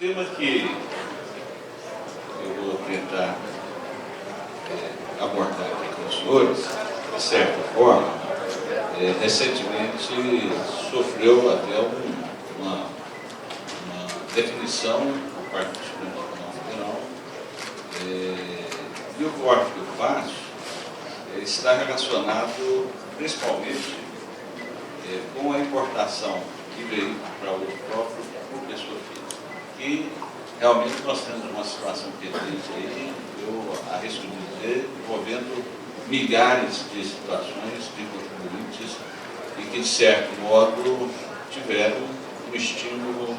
tema que eu vou tentar abordar aqui com os senhores, de certa forma, recentemente sofreu até uma definição por parte do Supremo Tribunal Federal, e o corte que eu faço está relacionado principalmente com a importação de veículos para uso próprio por pessoa física. E realmente nós temos uma situação pendente aí, eu arrisco dizer, envolvendo milhares de situações de contribuintes e que, de certo modo, tiveram um estímulo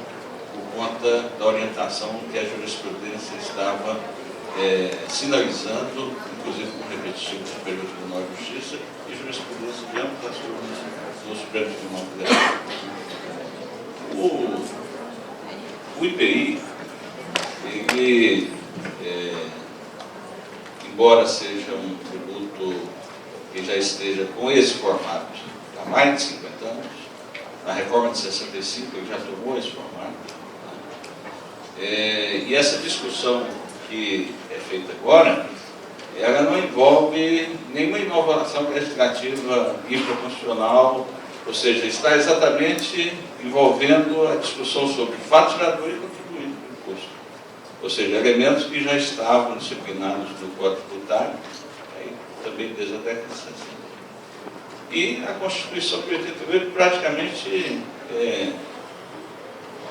por conta da orientação que a jurisprudência estava sinalizando, inclusive com o repetitivo do Superior Tribunal de Justiça e jurisprudência de ambas as turmas do Supremo Tribunal Federal. O IPI, ele, embora seja um tributo que já esteja com esse formato há mais de 50 anos, na reforma de 65 ele já tomou esse formato, e essa discussão que é feita agora, ela não envolve nenhuma inovação legislativa infraconstitucional, ou seja, está exatamente envolvendo a discussão sobre fato gerador e contribuinte do imposto. Ou seja, elementos que já estavam disciplinados no Código Tributário, também desde a década de 60. E a Constituição de 88 praticamente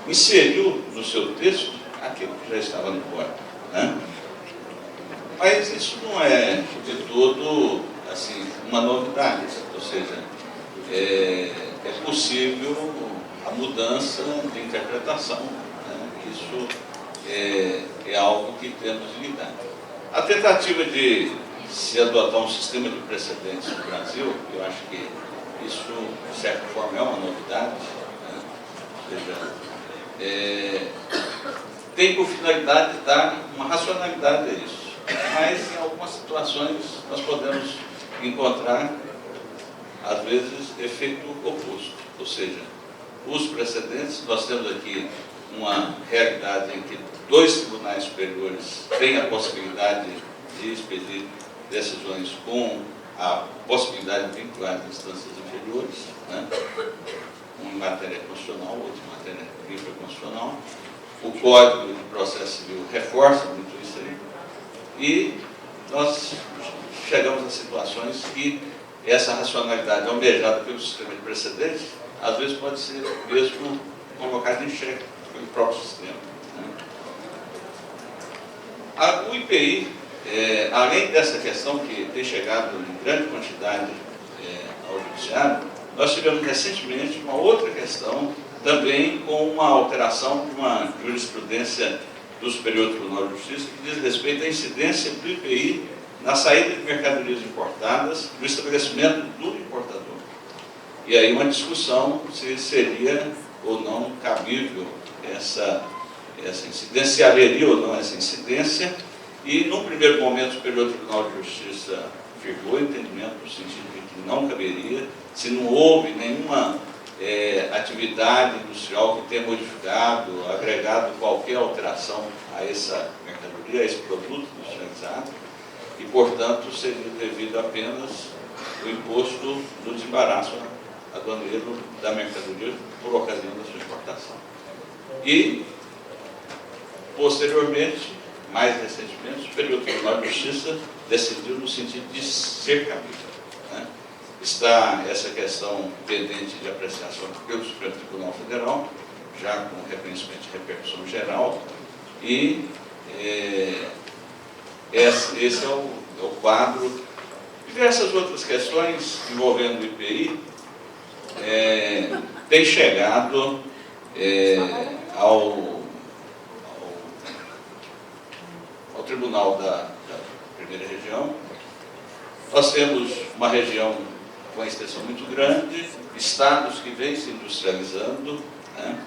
inseriu no seu texto aquilo que já estava no Código. Né? Mas isso não é de todo assim, uma novidade, ou seja, é possível a mudança de interpretação. Né? Isso é algo que temos de lidar. A tentativa de se adotar um sistema de precedentes no Brasil, eu acho que isso, de certa forma, é uma novidade, né? Ou seja, tem por finalidade dar uma racionalidade a isso. Mas, em algumas situações, nós podemos encontrar, às vezes, efeito oposto. Ou seja, os precedentes, nós temos aqui uma realidade em que dois tribunais superiores têm a possibilidade de expedir decisões com a possibilidade de vincular de instâncias inferiores, né? Um em matéria constitucional, outro em matéria infraconstitucional. O Código de Processo Civil reforça muito isso aí. E nós chegamos a situações que essa racionalidade almejada pelo sistema de precedentes, às vezes pode ser mesmo colocada em xeque pelo próprio sistema. Né? O IPI, além dessa questão que tem chegado em grande quantidade ao Judiciário, nós tivemos recentemente uma outra questão, também com uma alteração de uma jurisprudência do Superior Tribunal de Justiça, que diz respeito à incidência do IPI na saída de mercadorias importadas, no estabelecimento do importador. E aí uma discussão se seria ou não cabível essa incidência, se haveria ou não essa incidência, e num primeiro momento o Superior Tribunal de Justiça firmou o entendimento no sentido de que não caberia, se não houve nenhuma atividade industrial que tenha modificado, agregado qualquer alteração a essa mercadoria, a esse produto industrializado, e, portanto, seria devido apenas o imposto do desembaraço aduaneiro da mercadoria por ocasião da sua exportação. E, posteriormente, mais recentemente, o Superior Tribunal de Justiça decidiu no sentido de ser cabível. Né? Está essa questão pendente de apreciação pelo Supremo Tribunal Federal, já com reconhecimento de repercussão geral, e esse é o quadro. Diversas outras questões envolvendo o IPI têm chegado ao Tribunal da Primeira Região. Nós temos uma região com uma extensão muito grande, estados que vêm se industrializando, né?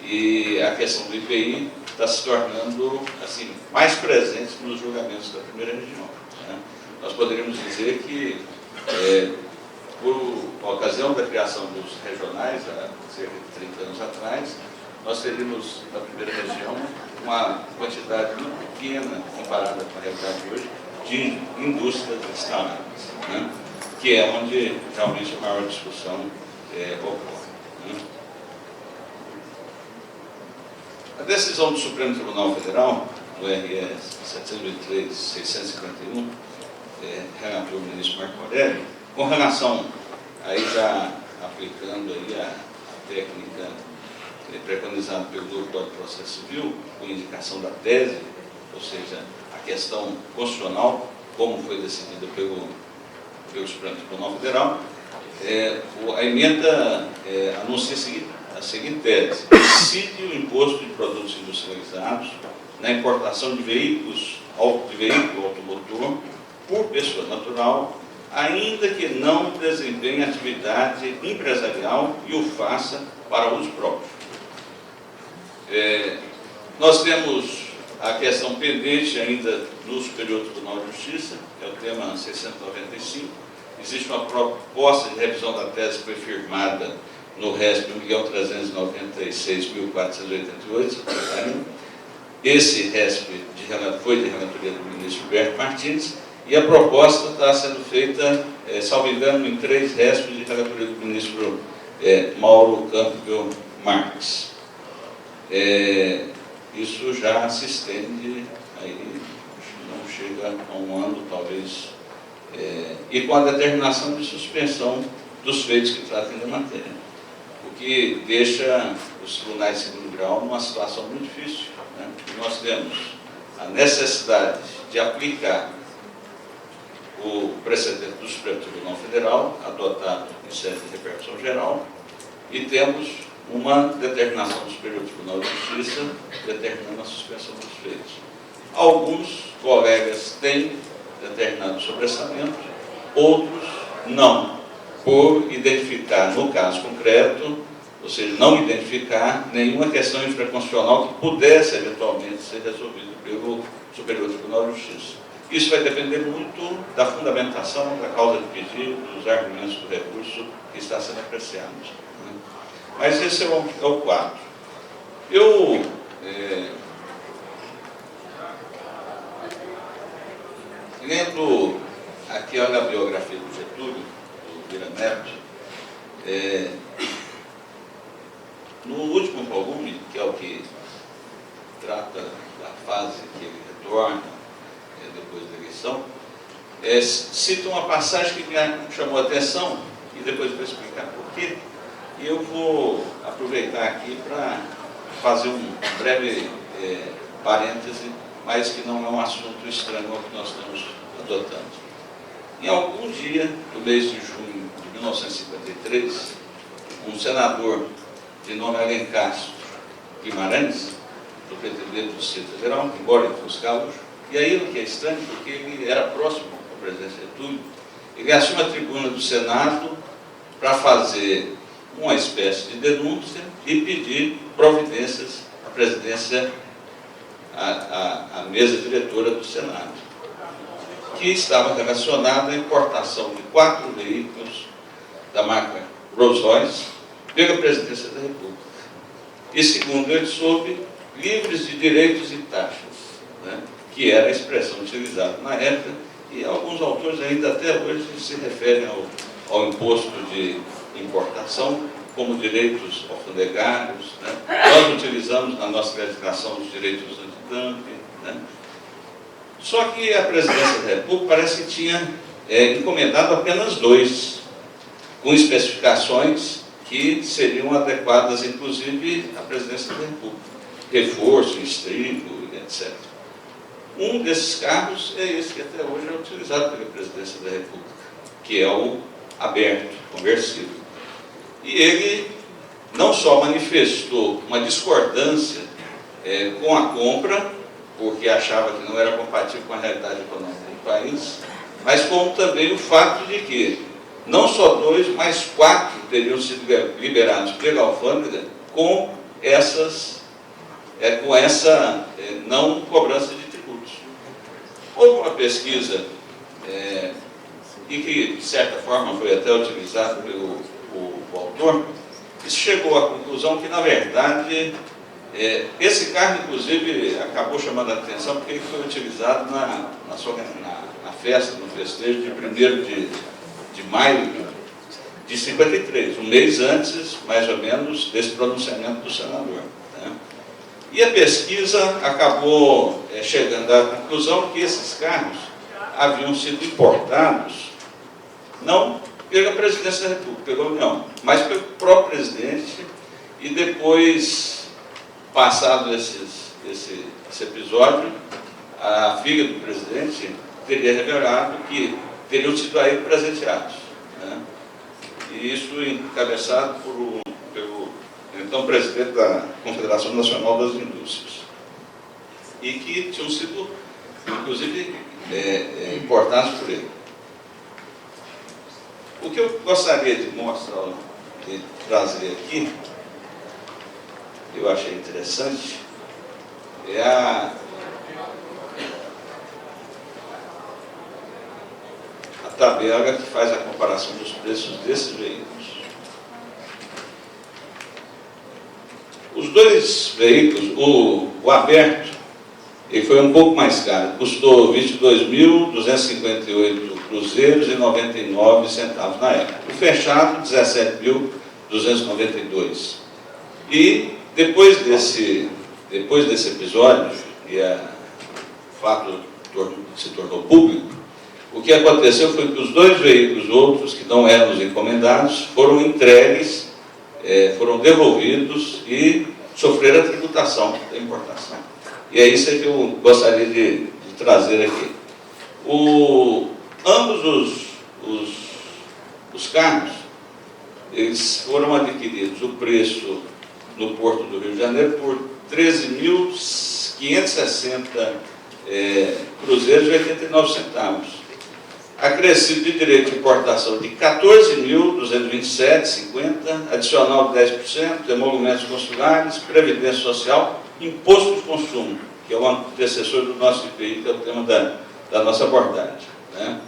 E a questão do IPI está se tornando assim, mais presente nos julgamentos da Primeira Região. Né? Nós poderíamos dizer que, por ocasião da criação dos regionais, há cerca de 30 anos atrás, nós teríamos, na Primeira Região, uma quantidade muito pequena, comparada com a realidade de hoje, de indústrias instaladas, né? Que é onde realmente a maior discussão ocorre. Né? A decisão do Supremo Tribunal Federal, do RS 723-651, relator do ministro Marco Aurélio, com relação, aí já aplicando aí a técnica preconizada pelo Grupo do Processo Civil, com indicação da tese, ou seja, a questão constitucional, como foi decidida pelo Supremo Tribunal Federal, a emenda anuncia a seguinte tese: incide o imposto de produtos industrializados na importação de veículo automotor por pessoa natural, ainda que não desempenhe atividade empresarial e o faça para uso próprio. Nós temos a questão pendente ainda no Superior Tribunal de Justiça, que é o tema 695. Existe uma proposta de revisão da tese que foi firmada no RESP 1.396.488. Esse RESP foi de relatoria do ministro Gilberto Martins, e a proposta está sendo feita, salvo engano, em 3 RESPs de relatoria do ministro Mauro Campbell Marques. Isso já se estende, aí não chega a um ano, talvez, e com a determinação de suspensão dos feitos que tratem da matéria, o que deixa os tribunais de segundo grau numa situação muito difícil, né? Nós temos a necessidade de aplicar o precedente do Supremo Tribunal Federal, adotado em sede de repercussão geral, e temos uma determinação do Superior Tribunal de Justiça determinando a suspensão dos feitos. Alguns colegas têm determinado sobressalento, outros não, por identificar, no caso concreto, ou seja, não identificar nenhuma questão infraconstitucional que pudesse eventualmente ser resolvida pelo Superior Tribunal de Justiça. Isso vai depender muito da fundamentação da causa de pedido, dos argumentos do recurso que está sendo apreciado. Né? Mas esse é o quadro. Eu lendo aqui a biografia do Getúlio, do Vira Neto, no último volume, que é o que trata da fase que ele retorna depois da eleição, cita uma passagem que me chamou a atenção, e depois vou explicar por quê, e eu vou aproveitar aqui para fazer um breve parêntese, mas que não é um assunto estranho ao que nós estamos adotando. Em algum dia do mês de junho de 1953, um senador de nome Alencastro Guimarães, do PTB do Distrito Federal, embora ele fosse gaúcho, e aí o que é estranho, porque ele era próximo ao presidente Getúlio, ele assume a tribuna do Senado para fazer uma espécie de denúncia e pedir providências à presidência, à mesa diretora do Senado, que estava relacionada à importação de 4 veículos da marca Rolls-Royce pela presidência da República. E, segundo ele soube, livres de direitos e taxas, né? Que era a expressão utilizada na época, e alguns autores ainda até hoje se referem ao imposto de importação como direitos alfandegários, né? Nós utilizamos na nossa legislação os direitos antidumping, né? Só que a presidência da República parece que tinha encomendado apenas 2, com especificações que seriam adequadas, inclusive, à presidência da República. Reforço, estribo, etc. Um desses carros é esse que até hoje é utilizado pela presidência da República, que é o aberto, conversível. E ele não só manifestou uma discordância com a compra, porque achava que não era compatível com a realidade econômica do país, mas como também o fato de que não só 2, mas 4 teriam sido liberados pela alfândega com essa não cobrança de tributos. Houve uma pesquisa e que, de certa forma, foi até utilizada pelo autor, que chegou à conclusão que, na verdade, Esse carro, inclusive, acabou chamando a atenção porque ele foi utilizado na festa, no festejo de 1º de maio de 53, um mês antes, mais ou menos, desse pronunciamento do senador, né? E a pesquisa acabou chegando à conclusão que esses carros haviam sido importados, não pela presidência da República, pela União, mas pelo próprio presidente, e depois, passado esse episódio, a filha do presidente teria revelado que teriam sido a ele presenteados, né? E isso encabeçado pelo então presidente da Confederação Nacional das Indústrias, e que tinham sido, inclusive, importados por ele. O que eu gostaria de mostrar, de trazer aqui, eu achei interessante, é a tabela que faz a comparação dos preços desses veículos. Os dois veículos, o aberto, ele foi um pouco mais caro, custou 22.258 cruzeiros e 99 centavos na época. O fechado, 17.292. E depois desse episódio, e o fato se tornou público, o que aconteceu foi que os dois veículos outros, que não eram os encomendados, foram entregues, foram devolvidos e sofreram a tributação da importação. E é isso que eu gostaria de trazer aqui. Ambos os carros, eles foram adquiridos, o preço no Porto do Rio de Janeiro, por 13.560 cruzeiros e 89 centavos. Acrescido de direito de importação de 14.227,50, adicional de 10%, emolumentos consulares, previdência social, imposto de consumo, que é o antecessor do nosso IPI, que é o tema da nossa abordagem, né?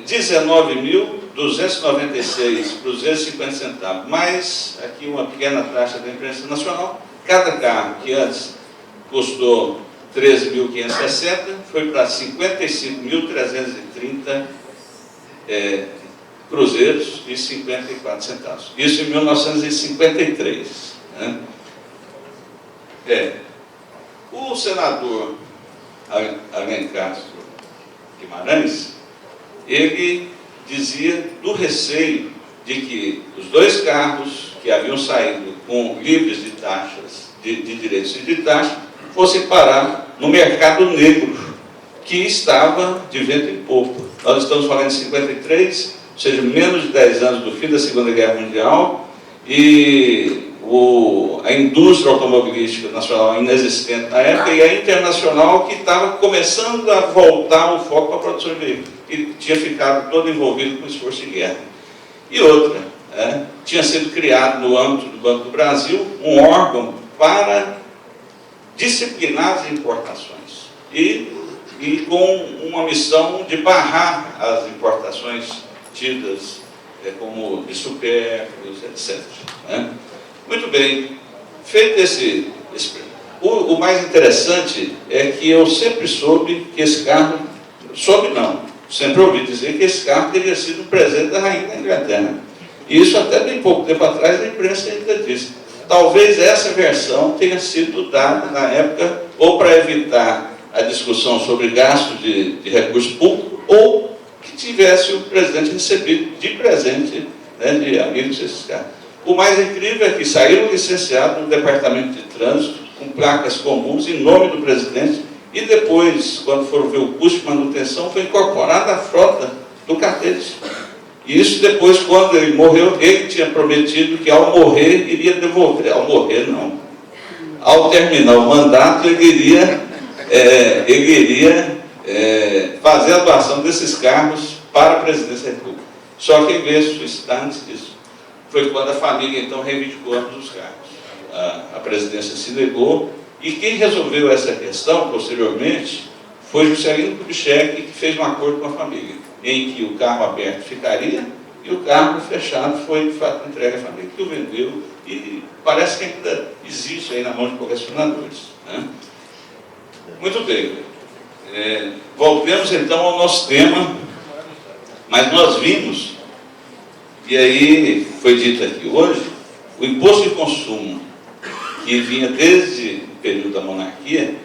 19.296 cruzeiros e 50 centavos, mais aqui uma pequena taxa da imprensa nacional. Cada carro que antes custou 13.560 foi para 55.330 cruzeiros e 54 centavos. Isso em 1953. Né? O senador Alencar Guimarães, ele dizia do receio de que os dois carros que haviam saído livres de taxas, de direitos e de taxa, fossem parar no mercado negro, que estava de vento em popa. Nós estamos falando de 53, ou seja, menos de 10 anos do fim da Segunda Guerra Mundial, e a indústria automobilística nacional inexistente na época, e a internacional que estava começando a voltar o foco para a produção de veículos, que tinha ficado todo envolvido com o esforço de guerra. E outra, tinha sido criado no âmbito do Banco do Brasil um órgão para disciplinar as importações e com uma missão de barrar as importações tidas como de supérfluos, etc. Né? Muito bem, feito o mais interessante é que eu sempre soube que esse carro, sempre ouvi dizer que esse carro teria sido um presente da rainha da Inglaterra. E isso até bem pouco tempo atrás a imprensa ainda disse. Talvez essa versão tenha sido dada na época ou para evitar a discussão sobre gasto de recursos públicos, ou que tivesse o presidente recebido de presente, né, de amigos esses carros. O mais incrível é que saíram licenciados no Departamento de Trânsito, com placas comuns, em nome do presidente, e depois, quando foram ver o custo de manutenção, foi incorporada à frota do Catete. E isso depois, quando ele morreu, ele tinha prometido que ao morrer, iria devolver. Ao morrer, não. Ao terminar o mandato, ele iria fazer a doação desses carros para a presidência da República. Só que ele veio suicidar antes disso. Foi quando a família, então, reivindicou ambos os carros. A presidência se negou, e quem resolveu essa questão, posteriormente, foi Juscelino Kubitschek, que fez um acordo com a família, em que o carro aberto ficaria e o carro fechado foi, de fato, entregue à família, que o vendeu e parece que ainda existe aí na mão de colecionadores, né? Muito bem. Voltemos então ao nosso tema, mas nós vimos, e aí foi dito aqui hoje, o imposto de consumo, que vinha desde o período da monarquia,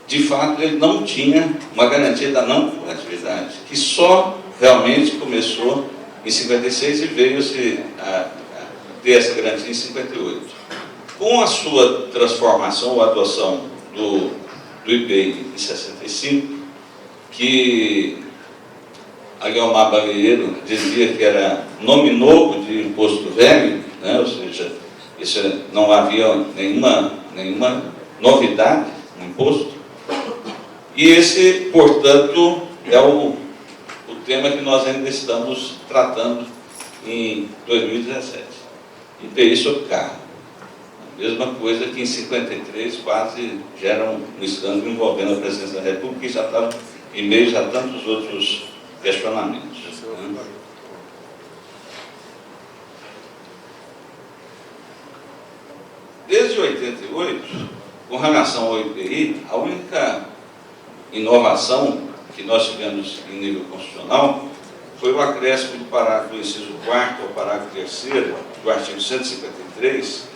de fato ele não tinha uma garantia da não cumulatividade, que só realmente começou em 56 e veio-se a ter essa garantia em 58. Com a sua transformação ou adoção do IPI em 65, que a Guiomar Baleiro dizia que era nome novo de imposto velho, né? Ou seja, isso não havia nenhuma novidade no imposto. E esse, portanto, é o tema que nós ainda estamos tratando em 2017. IPI sobre carro. A mesma coisa que em 53 quase gera um escândalo envolvendo a presidência da República, que já estava em meio a tantos outros questionamentos. Né? Desde 88, com relação ao IPI, a única inovação que nós tivemos em nível constitucional foi o acréscimo do parágrafo do inciso 4º ao parágrafo 3º do artigo 153,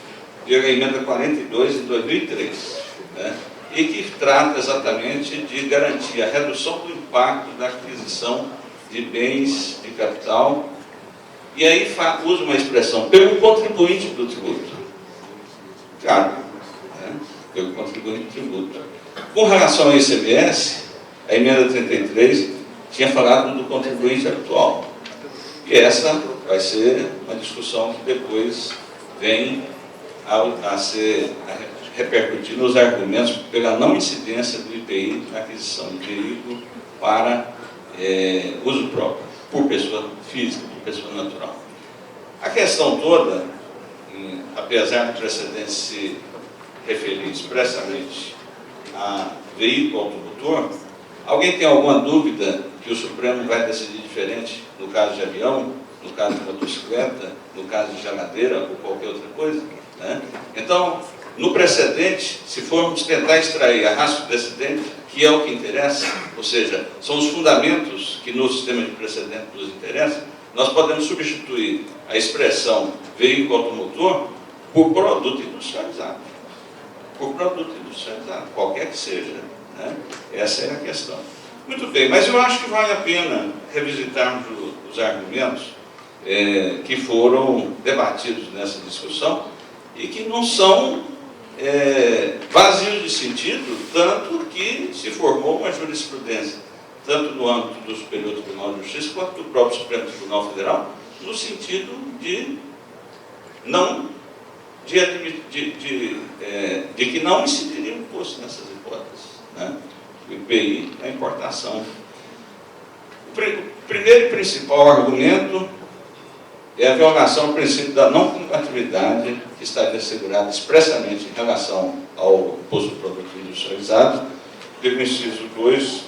de emenda 42 de 2003, né? E que trata exatamente de garantir a redução do impacto da aquisição de bens de capital, e aí usa uma expressão, pelo contribuinte do tributo. Claro, né? Pelo contribuinte do tributo. Com relação ao ICMS, a emenda 33 tinha falado do contribuinte habitual. E essa vai ser uma discussão que depois vem a repercutir nos argumentos pela não incidência do IPI na aquisição de veículo para uso próprio, por pessoa física, por pessoa natural. A questão toda, apesar do precedente se referir expressamente a veículo automotor, alguém tem alguma dúvida que o Supremo vai decidir diferente no caso de avião, no caso de motocicleta, no caso de geladeira ou qualquer outra coisa? Né? Então, no precedente, se formos tentar extrair a ratio precedente, que é o que interessa, ou seja, são os fundamentos que no sistema de precedente nos interessam, nós podemos substituir a expressão veículo automotor por produto industrializado. Por produto industrializado, qualquer que seja. Né? Essa é a questão. Muito bem, mas eu acho que vale a pena revisitarmos os argumentos que foram debatidos nessa discussão e que não são vazios de sentido, tanto que se formou uma jurisprudência, tanto no âmbito do Superior Tribunal de Justiça quanto do próprio Supremo Tribunal Federal, no sentido de que não incidiria imposto nessas hipóteses. Né? O IPI, a importação. O primeiro e principal argumento é a violação ao princípio da não cumulatividade, que está assegurada expressamente em relação ao imposto do produto industrializado, pelo inciso 2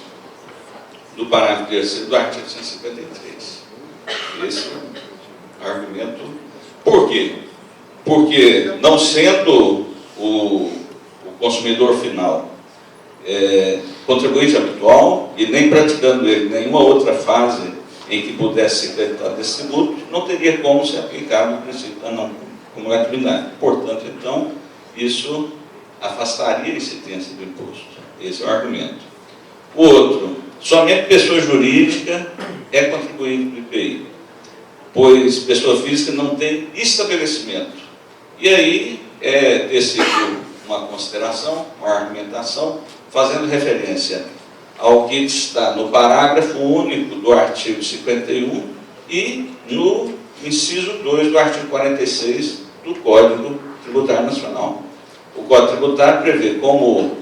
do parágrafo 3º do artigo 153. Esse é o argumento. Por quê? Porque, não sendo o consumidor final contribuinte habitual e nem praticando ele nenhuma outra fase em que pudesse ser creditado desse tributo, não teria como ser aplicado o princípio da não cumulatividade. Portanto, então, isso afastaria a incidência do imposto. Esse é o argumento. O outro, somente pessoa jurídica é contribuinte do IPI, pois pessoa física não tem estabelecimento. E aí é decidido uma consideração, uma argumentação, fazendo referência ao que está no parágrafo único do artigo 51 e no inciso 2 do artigo 46 do Código Tributário Nacional. O Código Tributário prevê como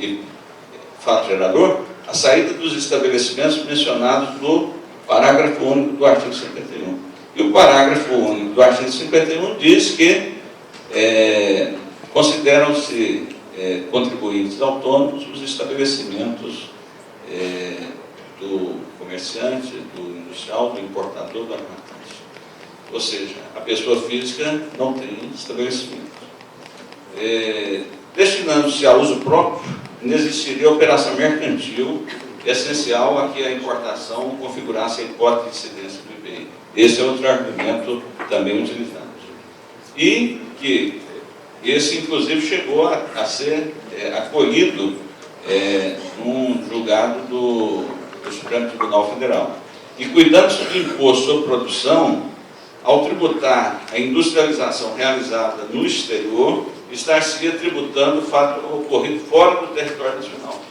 fato gerador a saída dos estabelecimentos mencionados no parágrafo único do artigo 51. E o parágrafo único do artigo 51 diz que consideram-se contribuintes autônomos os estabelecimentos do comerciante, do industrial, do importador, do armazenante. Ou seja, a pessoa física não tem estabelecimento. destinando-se a uso próprio, não existiria operação mercantil essencial a que a importação configurasse a hipótese de incidência do IPI. Esse é outro argumento também utilizado. E que esse, inclusive, chegou a ser acolhido num julgado do Supremo Tribunal Federal. E cuidando-se do imposto sobre produção, ao tributar a industrialização realizada no exterior, estar-se tributando o fato ocorrido fora do território nacional.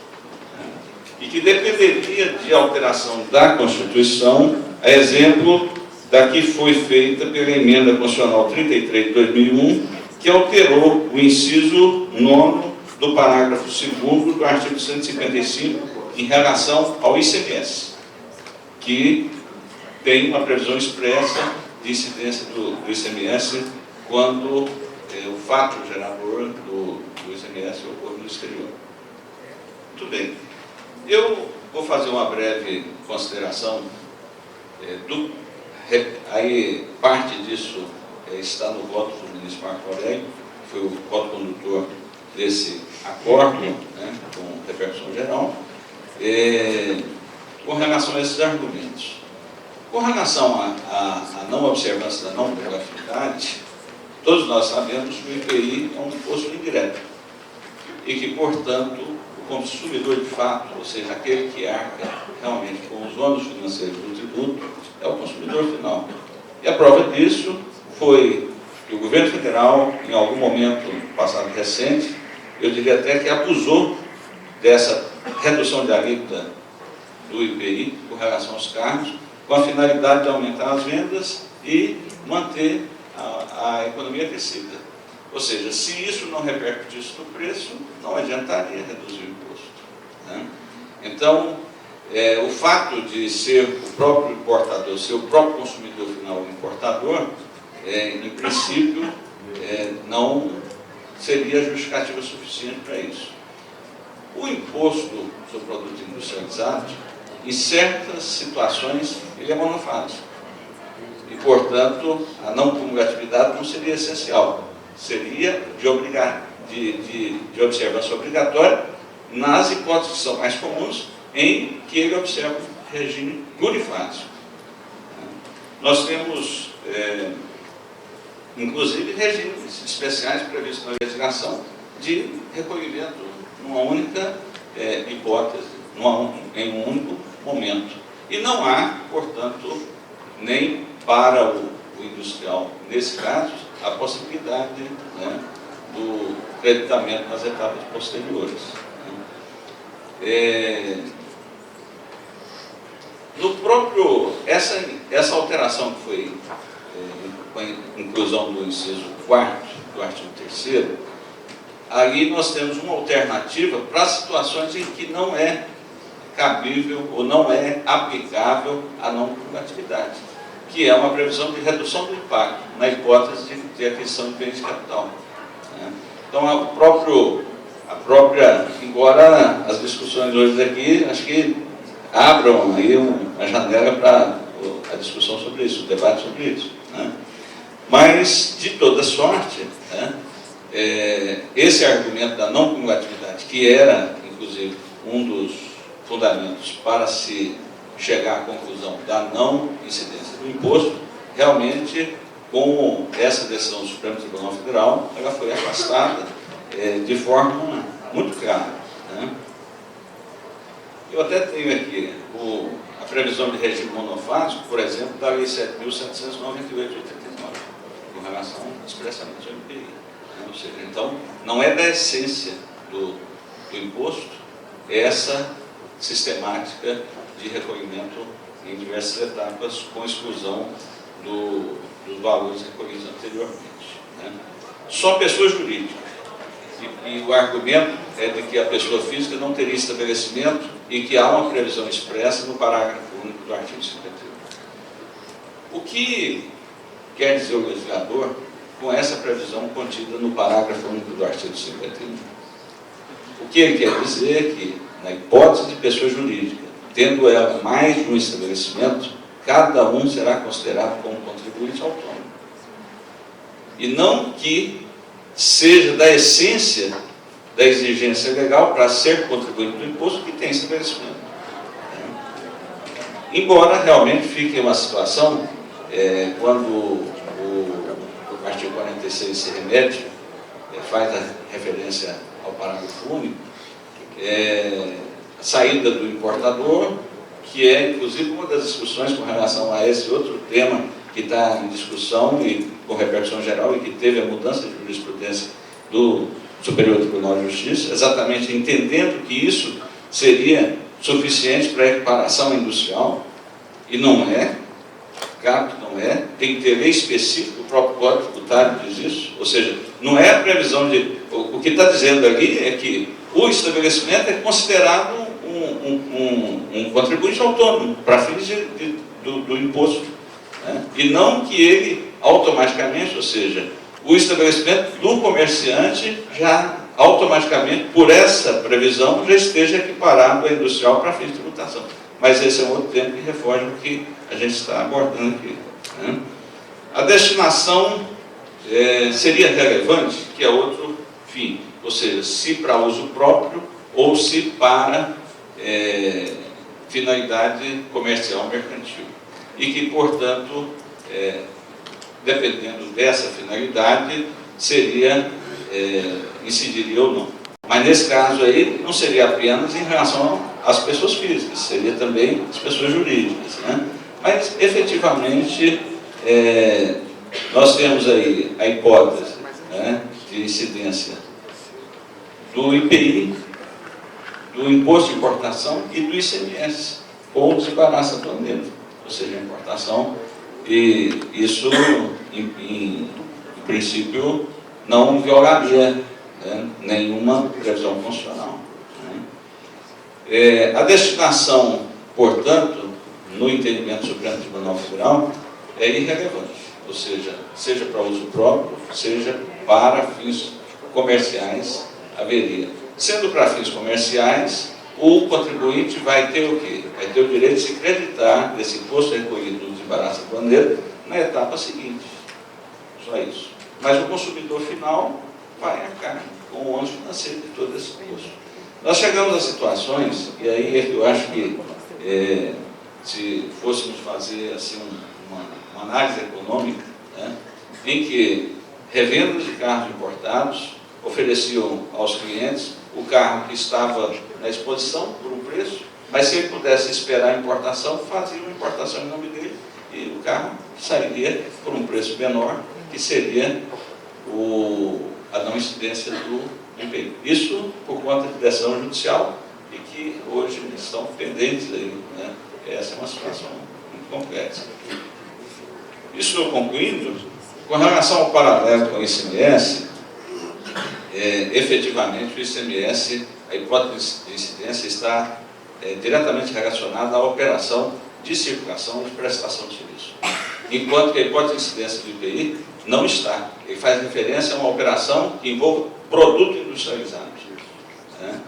E que dependeria de alteração da Constituição, a exemplo da que foi feita pela Emenda Constitucional 33 de 2001, que alterou o inciso 9º do parágrafo 2º do artigo 155 em relação ao ICMS, que tem uma previsão expressa de incidência do ICMS quando o fato gerador do ICMS ocorre no exterior. Muito bem. Eu vou fazer uma breve consideração aí parte disso está no voto do ministro Marco Aurélio, que foi o voto condutor desse acordo, né, com repercussão geral, com relação a esses argumentos. Com relação à não observância da não prerrogatividade, todos nós sabemos que o IPI é um imposto indireto e que, portanto, o consumidor de fato, ou seja, aquele que arca realmente com os ônus financeiros do tributo, é o consumidor final. E a prova disso foi que o governo federal, em algum momento passado recente, eu diria até que abusou dessa redução de alíquota do IPI com relação aos carros, com a finalidade de aumentar as vendas e manter a economia aquecida. Ou seja, se isso não repercutisse no preço, não adiantaria reduzir o imposto, né? Então, o fato de ser o próprio importador, ser o próprio consumidor final o importador, em princípio, não seria justificativa suficiente para isso. O imposto sobre produtos industrializados, em certas situações, ele é monofásico. E, portanto, a não cumulatividade não seria essencial. Seria de observância obrigatória nas hipóteses que são mais comuns, em que ele observa o regime plurifásico. Nós temos, inclusive, regimes especiais previstos na legislação de recolhimento numa única hipótese, em um único momento. E não há, portanto, nem para o industrial, nesse caso, a possibilidade, né, do creditamento nas etapas posteriores. No próprio, essa alteração que foi com a inclusão do inciso 4º do artigo 3º, ali nós temos uma alternativa para situações em que não é cabível ou não é aplicável a não cumulatividade, que é uma previsão de redução do impacto na hipótese de aquisição de bens de capital. Então, a própria, embora as discussões hoje aqui, acho que abram aí uma janela para a discussão sobre isso, o debate sobre isso, né? Mas, de toda sorte, né, esse argumento da não cumulatividade, que era, inclusive, um dos fundamentos para se chegar à conclusão da não incidência do imposto, realmente, com essa decisão do Supremo Tribunal Federal, ela foi afastada de forma muito clara, né? Eu até tenho aqui a previsão de regime monofásico, por exemplo, da Lei 7.798 de 89, com relação expressamente ao IPI. Né? Ou seja, então, não é da essência do imposto essa sistemática de recolhimento em diversas etapas, com exclusão dos valores recolhidos anteriormente, né? Só pessoa jurídica. E o argumento é de que a pessoa física não teria estabelecimento e que há uma previsão expressa no parágrafo único do artigo 51. O que quer dizer o legislador com essa previsão contida no parágrafo único do artigo 51? O que ele quer dizer é que, na hipótese de pessoa jurídica, tendo ela mais de um estabelecimento, cada um será considerado como contribuinte autônomo. E não que seja da essência da exigência legal para ser contribuinte do imposto que tem estabelecimento. Embora realmente fique uma situação, quando o artigo 46 se remete, faz a referência ao parágrafo único, a saída do importador, que é inclusive uma das discussões com relação a esse outro tema que está em discussão e com repercussão geral e que teve a mudança de jurisprudência do Superior Tribunal de Justiça, exatamente entendendo que isso seria suficiente para a equiparação industrial, e não é, claro que não é, tem que ter lei específica, o próprio Código Tributário diz isso, ou seja, não é a previsão de... O que está dizendo ali é que o estabelecimento é considerado um contribuinte autônomo para fins do imposto, né? E não que ele automaticamente, ou seja, o estabelecimento do comerciante já automaticamente, por essa previsão, já esteja equiparado ao industrial para fins de tributação. Mas esse é um outro tema que refoge o que a gente está abordando aqui, né? A destinação seria relevante, que é outro fim, ou seja, se para uso próprio ou se para finalidade comercial mercantil. E que, portanto, dependendo dessa finalidade, incidiria ou não. Mas nesse caso aí, não seria apenas em relação às pessoas físicas, seria também as pessoas jurídicas, né? Mas, efetivamente, nós temos aí a hipótese, né, de incidência do IPI, do Imposto de Importação e do ICMS, ou desembaraço aduaneiro, ou seja, a importação, e isso, em princípio, não violaria, né, nenhuma previsão constitucional, né? A destinação, portanto, no entendimento do Supremo Tribunal Federal, é irrelevante, ou seja para uso próprio, seja para fins comerciais, haveria. Sendo para fins comerciais, o contribuinte vai ter o quê? Vai ter o direito de se creditar desse imposto recolhido do desembaraço aduaneiro na etapa seguinte. Só isso. Mas o consumidor final vai arcar com o ônus financeiro de todo esse imposto. Nós chegamos a situações, e aí eu acho que se fôssemos fazer assim, uma análise econômica, né, em que revendas de carros importados ofereciam aos clientes o carro que estava na exposição por um preço, mas se ele pudesse esperar a importação, fazia uma importação em nome dele e o carro sairia por um preço menor, que seria a não incidência do IPI. Isso por conta de decisão judicial e que hoje estão pendentes aí, né? Essa é uma situação muito complexa. Isso concluindo, com relação ao paralelo com o ICMS, efetivamente o ICMS, a hipótese de incidência está diretamente relacionada à operação de circulação e de prestação de serviço. Enquanto que a hipótese de incidência do IPI não está. Ele faz referência a uma operação que envolve produto industrializado, né?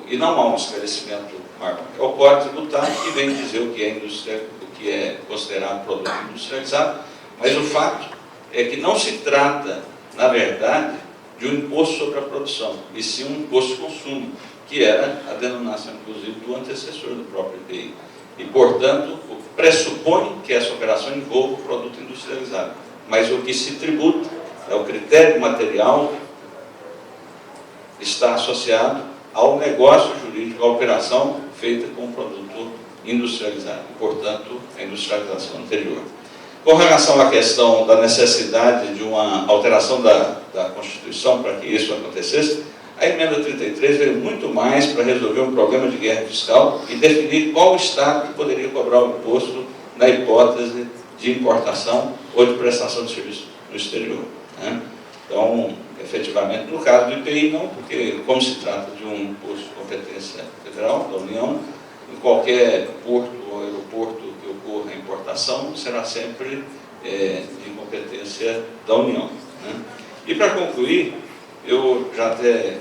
E não há um esclarecimento maior. É o Código Tributário que vem dizer o que é considerado produto industrializado, mas o fato é que não se trata, na verdade, de um imposto sobre a produção, e sim um imposto de consumo, que era a denominação, inclusive, do antecessor do próprio IPI. E, portanto, pressupõe que essa operação envolva o produto industrializado. Mas o que se tributa é o critério material está associado ao negócio jurídico, à operação feita com o produto industrializado, e, portanto, a industrialização anterior. Com relação à questão da necessidade de uma alteração da Constituição para que isso acontecesse, a emenda 33 veio muito mais para resolver um problema de guerra fiscal e definir qual Estado que poderia cobrar o imposto na hipótese de importação ou de prestação de serviço no exterior, né? Então, efetivamente, no caso do IPI, não, porque como se trata de um imposto de competência federal da União, em qualquer porto ou aeroporto que ocorra a importação, será sempre de competência da União, né? E para concluir, eu já até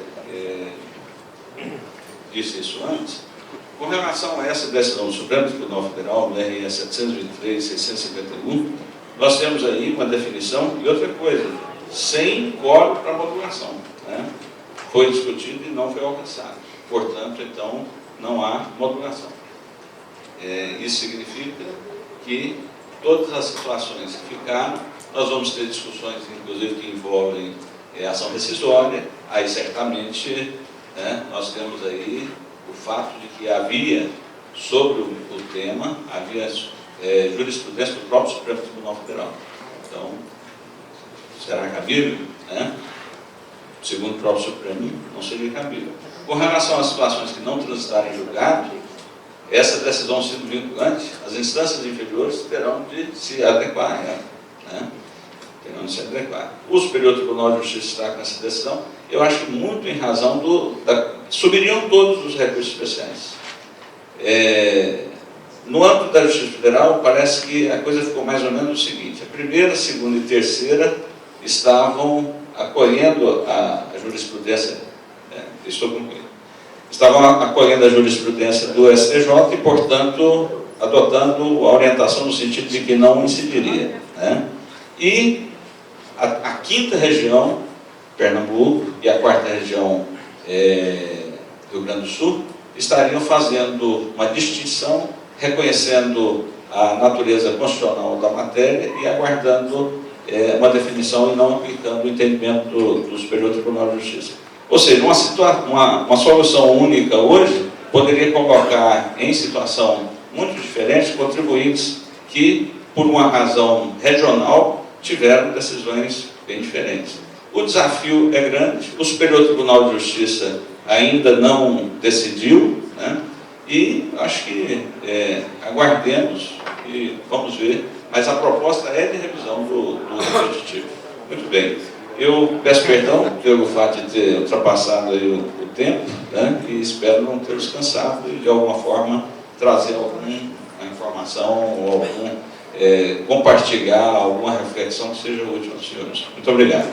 disse isso antes, com relação a essa decisão do Supremo Tribunal Federal, no RE 723, 651, nós temos aí uma definição e outra coisa. sem quórum para modulação, né? Foi discutido e não foi alcançado. Portanto, então, não há modulação. Isso significa que todas as situações que ficaram, nós vamos ter discussões, inclusive, que envolvem ação decisória. Aí, certamente, nós temos aí o fato de que havia, sobre o tema, havia jurisprudência do próprio Supremo Tribunal Federal. Então, será cabível? Segundo o próprio Supremo, não seria cabível. Com relação às situações que não transitarem em julgado, essa decisão sendo vinculante, as instâncias inferiores terão de se adequar a ela, terão de se adequar. O Superior Tribunal de Justiça está com essa decisão, eu acho que muito em razão subiriam todos os recursos especiais. No âmbito da Justiça Federal, parece que a coisa ficou mais ou menos o seguinte: a primeira, segunda e terceira estavam acolhendo a jurisprudência, estou concluindo, estavam acolhendo a jurisprudência do STJ e, portanto, adotando a orientação no sentido de que não incidiria, E a quinta região, Pernambuco, e a quarta região, Rio Grande do Sul, estariam fazendo uma distinção, reconhecendo a natureza constitucional da matéria e aguardando uma definição e não aplicando o entendimento do Superior Tribunal de Justiça. Ou seja, uma solução única hoje poderia colocar em situação muito diferente contribuintes que, por uma razão regional, tiveram decisões bem diferentes. O desafio é grande, o Superior Tribunal de Justiça ainda não decidiu, e acho que aguardemos e vamos ver, mas a proposta é de revisão do repetitivo. Muito bem. Eu peço perdão pelo fato de ter ultrapassado aí o tempo, e espero não ter descansado e, de alguma forma, trazer alguma informação ou compartilhar alguma reflexão que seja útil aos senhores. Muito obrigado.